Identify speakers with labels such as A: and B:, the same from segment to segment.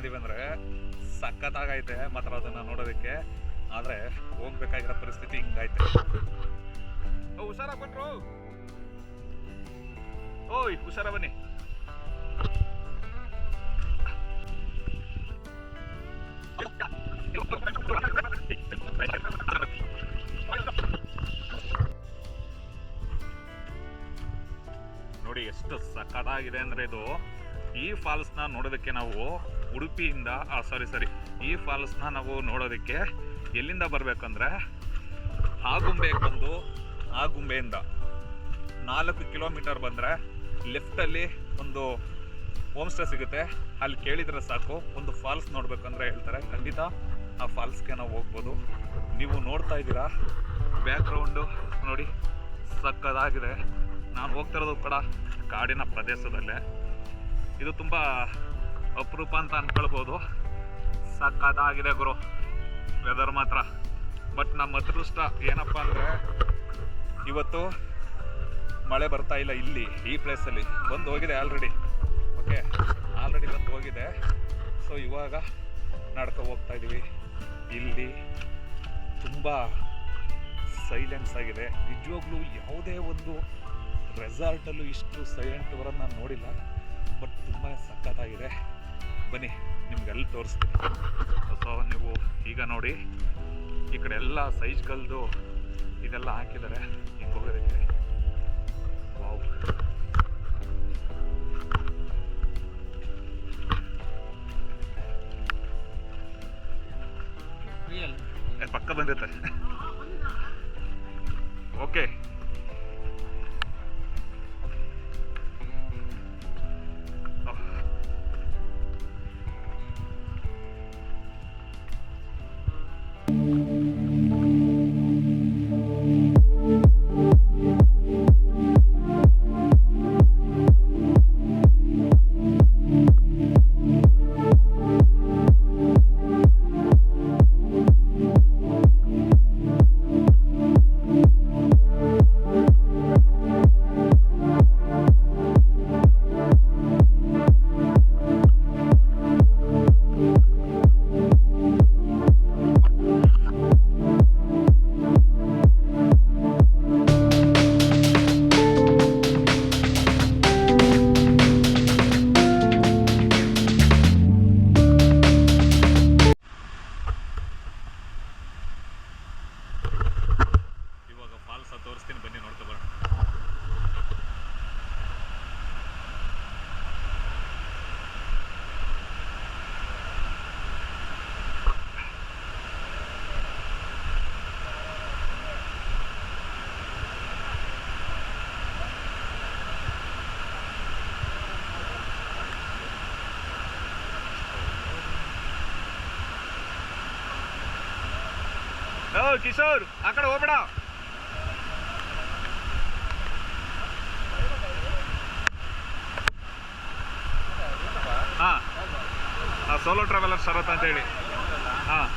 A: ಇದೀವಿ ಅಂದರೆ ಸಖತ್ತಾಗೈತೆ ಮಾತ್ರ ಅದನ್ನು ನೋಡೋದಕ್ಕೆ. ಆದರೆ ಹೋಗ್ಬೇಕಾಗಿರೋ ಪರಿಸ್ಥಿತಿ ಹಿಂಗೈತೆ. ಹುಷಾರ ಬಂದ್ರು, ಓಯ್ ಹುಷಾರ ಬನ್ನಿ. ನೋಡಿ ಎಷ್ಟು ಸಖತ್ತಾಗಿದೆ ಅಂದರೆ ಇದು. ಈ ಫಾಲ್ಸ್ನ ನೋಡೋದಕ್ಕೆ ನಾವು ಉಡುಪಿಯಿಂದ ಈ ಫಾಲ್ಸ್ನ ನಾವು ನೋಡೋದಕ್ಕೆ ಎಲ್ಲಿಂದ ಬರಬೇಕಂದ್ರೆ ಆಗುಂಬೆಗೆ ಬಂದು ಆಗುಂಬೆಯಿಂದ 4 ಕಿಲೋಮೀಟರ್ ಬಂದರೆ ಲೆಫ್ಟಲ್ಲಿ ಒಂದು ಹೋಮ್ ಸ್ಟೇ ಸಿಗುತ್ತೆ. ಅಲ್ಲಿ ಕೇಳಿದರೆ ಸಾಕು, ಒಂದು ಫಾಲ್ಸ್ ನೋಡ್ಬೇಕಂದ್ರೆ ಹೇಳ್ತಾರೆ. ಖಂಡಿತ ಆ ಫಾಲ್ಸ್ಗೆ ನಾವು ಹೋಗ್ಬೋದು. ನೀವು ನೋಡ್ತಾ ಇದ್ದೀರಾ ಬ್ಯಾಕ್ಗ್ರೌಂಡು ನೋಡಿ, ಸಕ್ಕದಾಗಿದೆ. ನಾನು ಹೋಗ್ತಿರೋದು ಕೂಡ ಕಾಡಿನ ಪ್ರದೇಶದಲ್ಲೇ. ಇದು ತುಂಬ ಅಪರೂಪ ಅಂತ ಅಂದ್ಕೊಳ್ಬೋದು. ಸಕ್ಕದಾಗಿದೆ ಗುರು ವೆದರ್ ಮಾತ್ರ. ಬಟ್ ನಮ್ಮ ಅದೃಷ್ಟ ಏನಪ್ಪ ಅಂದರೆ ಇವತ್ತು ಮಳೆ ಬರ್ತಾ ಇಲ್ಲ. ಇಲ್ಲಿ ಈ ಪ್ಲೇಸಲ್ಲಿ ಬಂದು ಹೋಗಿದೆ ಆಲ್ರೆಡಿ. ಓಕೆ, ಆಲ್ರೆಡಿ ಬಂದು ಹೋಗಿದೆ. ಸೊ ಇವಾಗ ನಡ್ಕೊ ಹೋಗ್ತಾ ಇದ್ದೀವಿ. ಇಲ್ಲಿ ತುಂಬ ಸೈಲೆನ್ಸ್ ಆಗಿದೆ. ನಿಜವಾಗ್ಲೂ ಯಾವುದೇ ಒಂದು ರೆಸಾರ್ಟಲ್ಲೂ ಇಷ್ಟು ಸೈಲೆಂಟ್ ಬರೋದು ನಾನು ನೋಡಿಲ್ಲ. ಬಟ್ ತುಂಬಾ ಸಖತ್ತಾಗಿದೆ. ಬನ್ನಿ ನಿಮ್ಗೆ ಅಲ್ಲಿ ತೋರಿಸ್ತೀನಿ. ಸೊ ನೀವು ಈಗ ನೋಡಿ, ಈ ಕಡೆ ಎಲ್ಲ ಸೈಜ್ಗಲ್ದು ಇದೆಲ್ಲ ಹಾಕಿದ್ದಾರೆ ಹಿಂಗೆ ಹೋಗೋದಕ್ಕೆ. ವಾವ್, ಪಕ್ಕ ಬಂದಿರುತ್ತೆ. ಓಕೆ, ತೋರಿಸ್ತೀನಿ ಬನ್ನಿ, ನೋಡ್ಕೊ ಬರೋಣ. ಕಿಶೋರ್ ಆ ಕಡೆ ಹೋಗ್ಬೇಡ. ಹಾಂ, ಸೋಲೋ ಟ್ರಾವೆಲರ್ ಶರತ್ ಅಂತೇಳಿ. ಹಾಂ,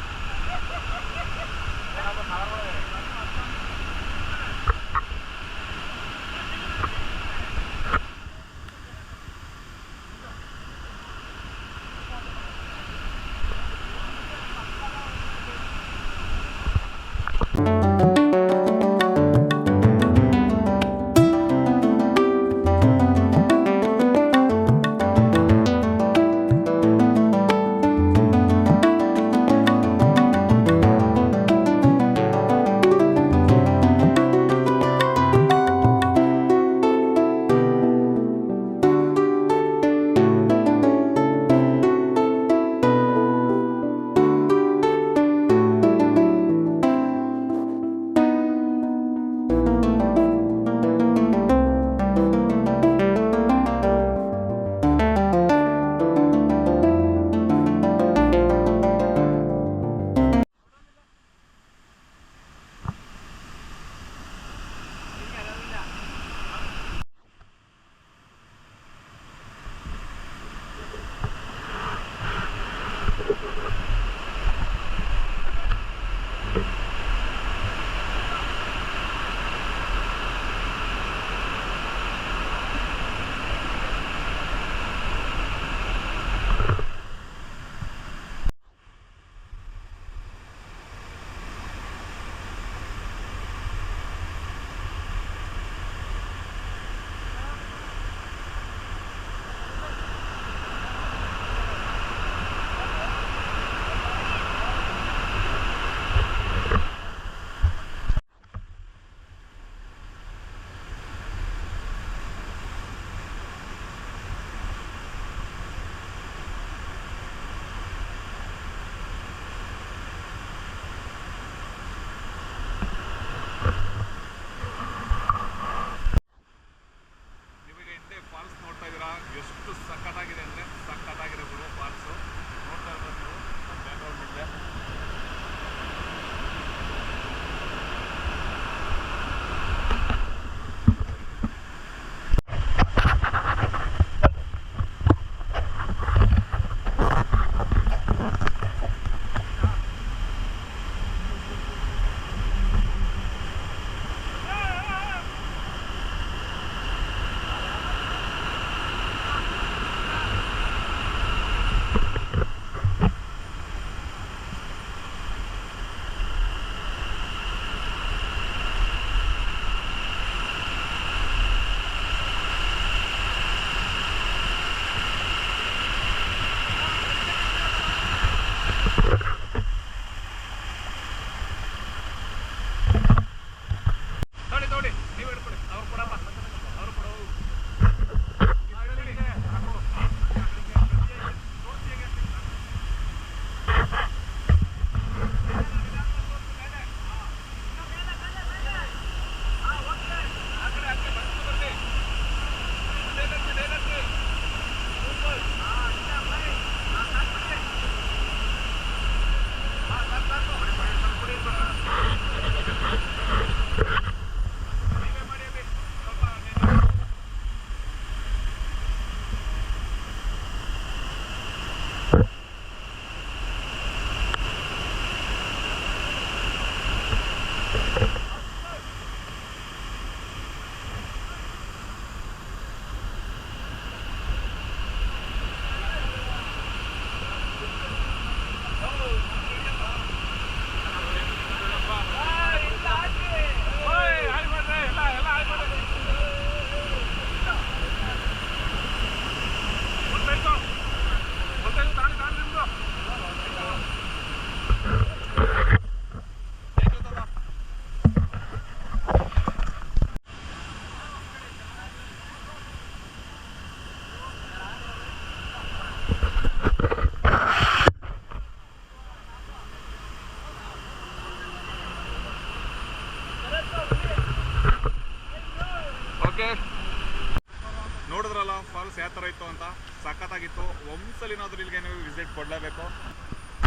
A: ಯಾವ ಥರ ಇತ್ತು ಅಂತ. ಸಖತ್ತಾಗಿತ್ತು. ಒಂದ್ಸಲಿನಾದ್ರೂ ಇಲ್ಲಿಗೆ ನೀವು ವಿಸಿಟ್ ಕೊಡಲೇಬೇಕು.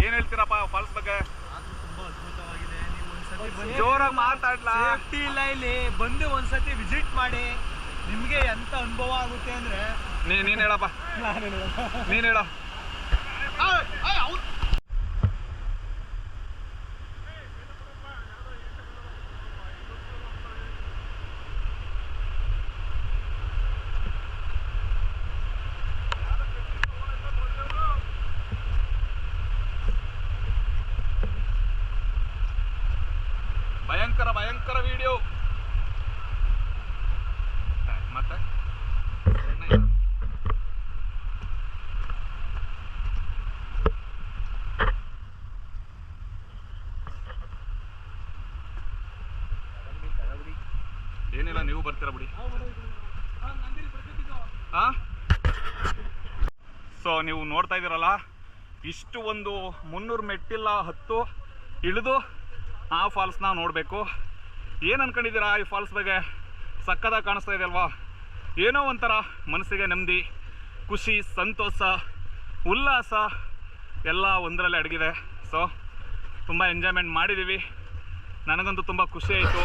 A: ಏನು ಹೇಳ್ತೀರಪ್ಪ ಫಾಲ್ಸ್ ಬಗ್ಗೆ?
B: ತುಂಬಾ ಅದ್ಭುತವಾಗಿದೆ. ನೀವು ಒಂದ್ಸತಿ
A: ಜೋರಾಗಿ ಮಾತಾಡ್ಲಾ?
B: ಸೇಫ್ಟಿ ಇಲ್ಲ ಇಲ್ಲಿ, ಬಂದು ಒಂದ್ಸತಿ ವಿಸಿಟ್ ಮಾಡಿ, ನಿಮಗೆ ಎಂತ ಅನುಭವ ಆಗುತ್ತೆ ಅಂದ್ರೆ.
A: ನೀನು ಹೇಳಪ್ಪ, ನೀನು ಹೇಳ. ಭಯಂಕರ ಭಯಂಕರ ವಿಡಿಯೋ. ಮತ್ತೆ ಏನಿಲ್ಲ, ನೀವು ಬರ್ತೀರಾ ಬಿಡಿ. ಸೊ ನೀವು ನೋಡ್ತಾ ಇದ್ದೀರಲ್ಲ, ಇಷ್ಟು ಒಂದು 300 ಮೆಟ್ಟಿಲ ಹತ್ತು ಇಳಿದು ಆ ಫಾಲ್ಸ್ನ ನೋಡಬೇಕು. ಏನು ಅನ್ಕೊಂಡಿದ್ದೀರಾ ಈ ಫಾಲ್ಸ್ ಬಗ್ಗೆ? ಸಕ್ಕತ್ತಾಗಿ ಕಾಣಿಸ್ತಾ ಇದೆ ಅಲ್ವಾ? ಏನೋ ಒಂಥರ ಮನಸ್ಸಿಗೆ ನೆಮ್ಮದಿ, ಖುಷಿ, ಸಂತೋಷ, ಉಲ್ಲಾಸ ಎಲ್ಲ ಒಂದರಲ್ಲೇ ಅಡಗಿದೆ. ಸೊ ತುಂಬ ಎಂಜಾಯ್ಮೆಂಟ್ ಮಾಡಿದ್ದೀವಿ. ನನಗಂತೂ ತುಂಬ ಖುಷಿ ಆಯಿತು.